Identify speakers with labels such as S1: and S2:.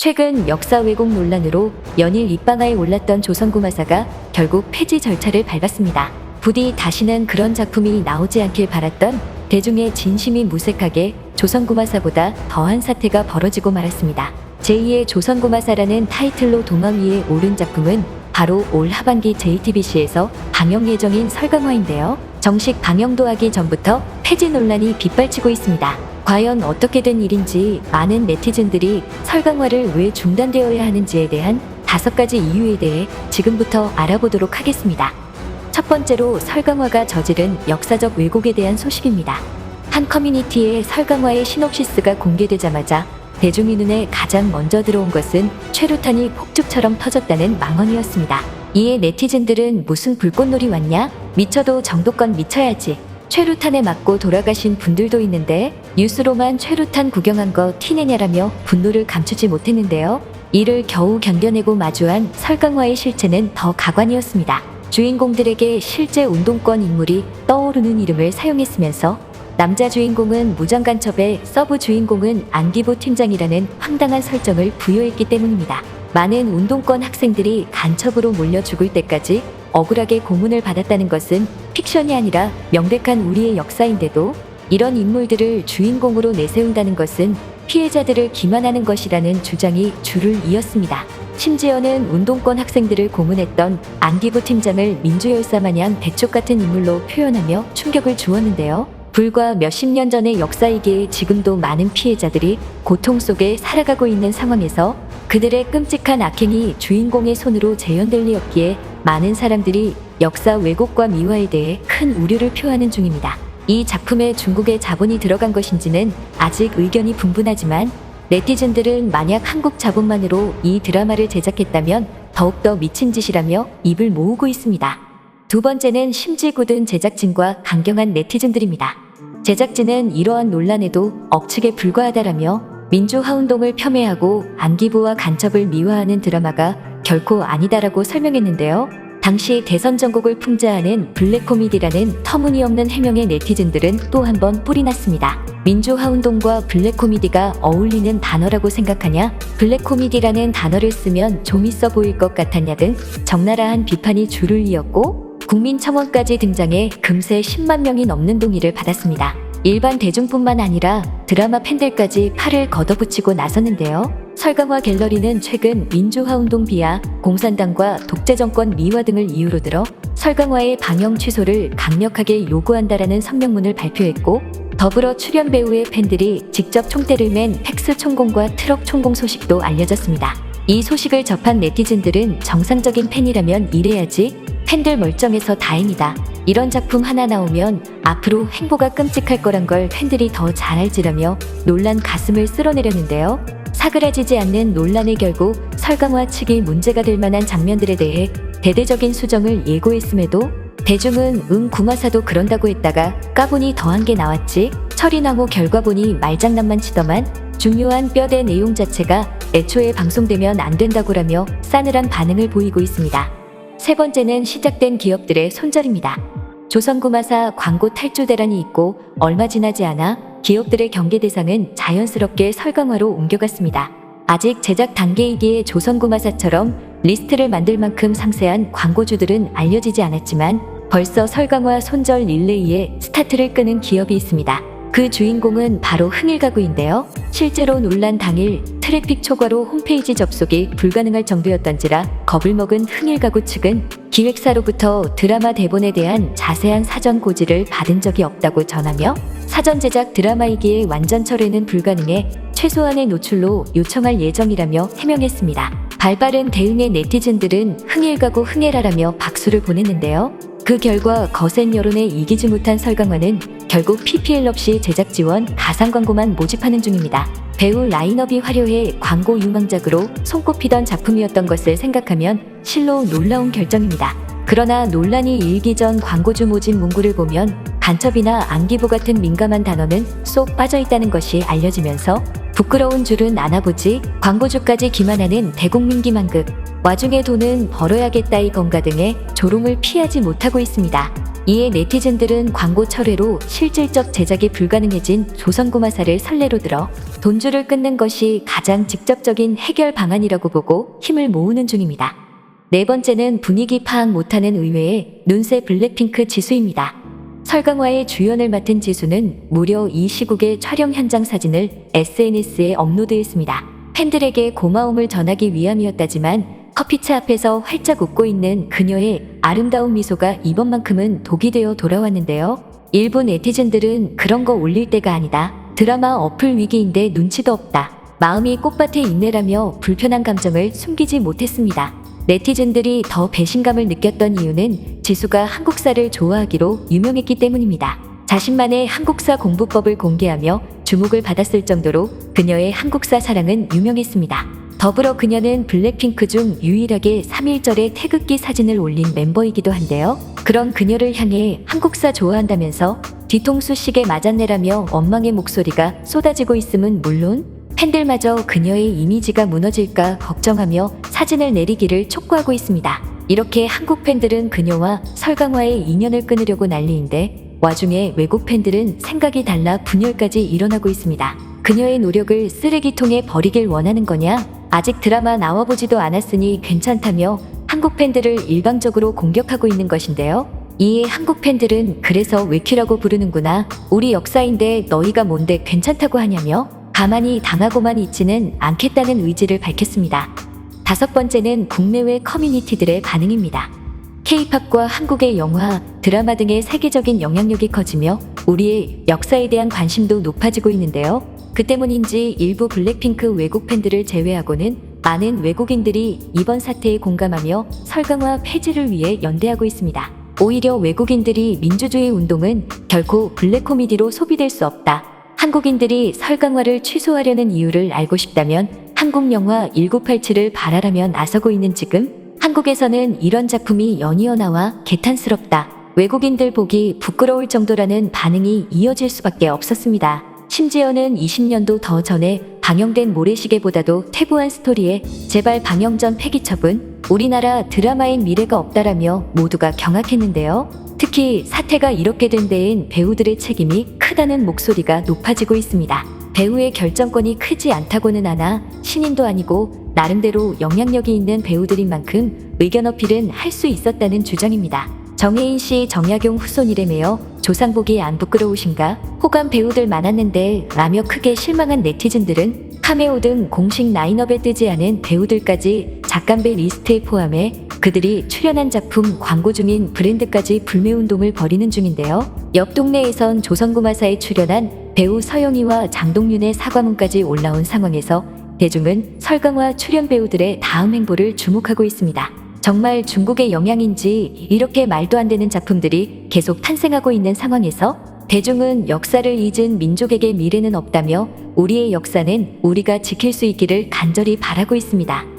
S1: 최근 역사 왜곡 논란으로 연일 입방아에 올랐던 조선구마사가 결국 폐지 절차를 밟았습니다. 부디 다시는 그런 작품이 나오지 않길 바랐던 대중의 진심이 무색하게 조선구마사보다 더한 사태가 벌어지고 말았습니다. 제2의 조선구마사라는 타이틀로 도마 위에 오른 작품은 바로 올 하반기 JTBC에서 방영 예정인 설강화인데요. 정식 방영도 하기 전부터 폐지 논란이 빗발치고 있습니다. 과연 어떻게 된 일인지 많은 네티즌들이 설강화를 왜 중단되어야 하는지에 대한 5가지 이유에 대해 지금부터 알아보도록 하겠습니다. 첫 번째로 설강화가 저지른 역사적 왜곡에 대한 소식입니다. 한 커뮤니티에 설강화의 시놉시스가 공개되자마자 대중의 눈에 가장 먼저 들어온 것은 최루탄이 폭죽처럼 터졌다는 망언이었습니다. 이에 네티즌들은 무슨 불꽃놀이 왔냐? 미쳐도 정도껏 미쳐야지. 최루탄에 맞고 돌아가신 분들도 있는데 뉴스로만 최루탄 구경한 거 티내냐라며 분노를 감추지 못했는데요. 이를 겨우 견뎌내고 마주한 설강화의 실체는 더 가관이었습니다. 주인공들에게 실제 운동권 인물이 떠오르는 이름을 사용했으면서 남자 주인공은 무장간첩에 서브 주인공은 안기부 팀장이라는 황당한 설정을 부여했기 때문입니다. 많은 운동권 학생들이 간첩으로 몰려 죽을 때까지 억울하게 고문을 받았다는 것은 픽션이 아니라 명백한 우리의 역사인데도 이런 인물들을 주인공으로 내세운다는 것은 피해자들을 기만하는 것이라는 주장이 줄을 이었습니다. 심지어는 운동권 학생들을 고문했던 안기부 팀장을 민주열사 마냥 대쪽 같은 인물로 표현하며 충격을 주었는데요. 불과 몇십 년 전의 역사이기에 지금도 많은 피해자들이 고통 속에 살아가고 있는 상황에서 그들의 끔찍한 악행이 주인공의 손으로 재현될 리 없기에 많은 사람들이 역사 왜곡과 미화에 대해 큰 우려를 표하는 중입니다. 이 작품에 중국의 자본이 들어간 것인지는 아직 의견이 분분하지만 네티즌들은 만약 한국 자본만으로 이 드라마를 제작했다면 더욱더 미친 짓이라며 입을 모으고 있습니다. 두 번째는 심지 굳은 제작진과 강경한 네티즌들입니다. 제작진은 이러한 논란에도 억측에 불과하다라며 민주화운동을 폄훼하고 안기부와 간첩을 미화하는 드라마가 결코 아니다라고 설명했는데요. 당시 대선 전국을 풍자하는 블랙코미디라는 터무니없는 해명의 네티즌들은 또 한 번 뿔이 났습니다. 민주화운동과 블랙코미디가 어울리는 단어라고 생각하냐? 블랙코미디라는 단어를 쓰면 좀 있어 보일 것 같았냐 등 적나라한 비판이 줄을 이었고 국민청원까지 등장해 금세 10만 명이 넘는 동의를 받았습니다. 일반 대중뿐만 아니라 드라마 팬들까지 팔을 걷어붙이고 나섰는데요. 설강화 갤러리는 최근 민주화운동 비하, 공산당과 독재정권 미화 등을 이유로 들어 설강화의 방영 취소를 강력하게 요구한다라는 성명문을 발표했고 더불어 출연 배우의 팬들이 직접 총대를 맨 팩스 총공과 트럭 총공 소식도 알려졌습니다. 이 소식을 접한 네티즌들은 정상적인 팬이라면 이래야지, 팬들 멀쩡해서 다행이다. 이런 작품 하나 나오면 앞으로 행보가 끔찍할 거란 걸 팬들이 더 잘 알지라며 논란 가슴을 쓸어내렸는데요. 사그라지지 않는 논란의 결국 설강화 측이 문제가 될 만한 장면들에 대해 대대적인 수정을 예고했음에도 대중은 구마사도 그런다고 했다가 까보니 더한 게 나왔지, 철인왕후 결과 보니 말장난만 치더만, 중요한 뼈대 내용 자체가 애초에 방송되면 안 된다고라며 싸늘한 반응을 보이고 있습니다. 세 번째는 시작된 기업들의 손절입니다. 조선구마사 광고 탈주 대란이 있고 얼마 지나지 않아 기업들의 경계 대상은 자연스럽게 설강화로 옮겨갔습니다. 아직 제작 단계이기에 조선구마사처럼 리스트를 만들 만큼 상세한 광고주들은 알려지지 않았지만 벌써 설강화 손절 릴레이에 스타트를 끄는 기업이 있습니다. 그 주인공은 바로 흥일가구인데요. 실제로 논란 당일 트래픽 초과로 홈페이지 접속이 불가능할 정도였던지라 겁을 먹은 흥일가구 측은 기획사로부터 드라마 대본에 대한 자세한 사전 고지를 받은 적이 없다고 전하며 사전 제작 드라마이기에 완전 철회는 불가능해 최소한의 노출로 요청할 예정이라며 해명했습니다. 발빠른 대응의 네티즌들은 흥일가구 흥해라라며 박수를 보냈는데요. 그 결과 거센 여론에 이기지 못한 설강화는 결국 PPL 없이 제작 지원, 가상 광고만 모집하는 중입니다. 배우 라인업이 화려해 광고 유망작으로 손꼽히던 작품이었던 것을 생각하면 실로 놀라운 결정입니다. 그러나 논란이 일기 전 광고주 모집 문구를 보면 간첩이나 안기부 같은 민감한 단어는 쏙 빠져있다는 것이 알려지면서 부끄러운 줄은 아나보지, 광고주까지 기만하는 대국민 기만극, 와중에 돈은 벌어야겠다 이건가 등의 조롱을 피하지 못하고 있습니다. 이에 네티즌들은 광고 철회로 실질적 제작이 불가능해진 조선구마사를 선례로 들어 돈줄을 끊는 것이 가장 직접적인 해결 방안이라고 보고 힘을 모으는 중입니다. 네 번째는 분위기 파악 못하는 의외의 눈새 블랙핑크 지수입니다. 설강화의 주연을 맡은 지수는 무려 이 시국의 촬영 현장 사진을 SNS에 업로드했습니다. 팬들에게 고마움을 전하기 위함이었다지만 커피차 앞에서 활짝 웃고 있는 그녀의 아름다운 미소가 이번만큼은 독이 되어 돌아왔는데요. 일부 네티즌들은 그런 거 올릴 때가 아니다. 드라마 어플 위기인데 눈치도 없다. 마음이 꽃밭에 있네라며 불편한 감정을 숨기지 못했습니다. 네티즌들이 더 배신감을 느꼈던 이유는 지수가 한국사를 좋아하기로 유명했기 때문입니다. 자신만의 한국사 공부법을 공개하며 주목을 받았을 정도로 그녀의 한국사 사랑은 유명했습니다. 더불어 그녀는 블랙핑크 중 유일하게 3.1절의 태극기 사진을 올린 멤버이기도 한데요. 그런 그녀를 향해 한국사 좋아한다면서 뒤통수 시계 맞았네라며 원망의 목소리가 쏟아지고 있음은 물론 팬들마저 그녀의 이미지가 무너질까 걱정하며 사진을 내리기를 촉구하고 있습니다. 이렇게 한국 팬들은 그녀와 설강화의 인연을 끊으려고 난리인데 와중에 외국 팬들은 생각이 달라 분열까지 일어나고 있습니다. 그녀의 노력을 쓰레기통에 버리길 원하는 거냐? 아직 드라마 나와보지도 않았으니 괜찮다며 한국 팬들을 일방적으로 공격하고 있는 것인데요. 이에 한국 팬들은 그래서 외큐라고 부르는구나. 우리 역사인데 너희가 뭔데 괜찮다고 하냐며 가만히 당하고만 있지는 않겠다는 의지를 밝혔습니다. 다섯 번째는 국내외 커뮤니티들의 반응입니다. K-팝과 한국의 영화, 드라마 등의 세계적인 영향력이 커지며 우리의 역사에 대한 관심도 높아지고 있는데요. 그 때문인지 일부 블랙핑크 외국 팬들을 제외하고는 많은 외국인들이 이번 사태에 공감하며 설강화 폐지를 위해 연대하고 있습니다. 오히려 외국인들이 민주주의 운동은 결코 블랙 코미디로 소비될 수 없다. 한국인들이 설강화를 취소하려는 이유를 알고 싶다면 한국 영화 1987을 발랄하며 나서고 있는 지금 한국에서는 이런 작품이 연이어 나와 개탄스럽다. 외국인들 보기 부끄러울 정도라는 반응이 이어질 수밖에 없었습니다. 심지어는 20년도 더 전에 방영된 모래시계보다도 태보한 스토리에 제발 방영 전 폐기 처분, 우리나라 드라마엔 미래가 없다라며 모두가 경악했는데요. 특히 사태가 이렇게 된 데엔 배우들의 책임이 크다는 목소리가 높아지고 있습니다. 배우의 결정권이 크지 않다고는 하나 신인도 아니고 나름대로 영향력이 있는 배우들인 만큼 의견 어필은 할 수 있었다는 주장입니다. 정혜인 씨 정약용 후손이래매요. 조상복이 안 부끄러우신가? 호감 배우들 많았는데 라며 크게 실망한 네티즌들은 카메오 등 공식 라인업에 뜨지 않은 배우들까지 작간배 리스트에 포함해 그들이 출연한 작품 광고 중인 브랜드까지 불매운동을 벌이는 중인데요. 옆 동네에선 조선구마사에 출연한 배우 서영희와 장동윤의 사과문까지 올라온 상황에서 대중은 설강화 출연 배우들의 다음 행보를 주목하고 있습니다. 정말 중국의 영향인지 이렇게 말도 안 되는 작품들이 계속 탄생하고 있는 상황에서 대중은 역사를 잊은 민족에게 미래는 없다며 우리의 역사는 우리가 지킬 수 있기를 간절히 바라고 있습니다.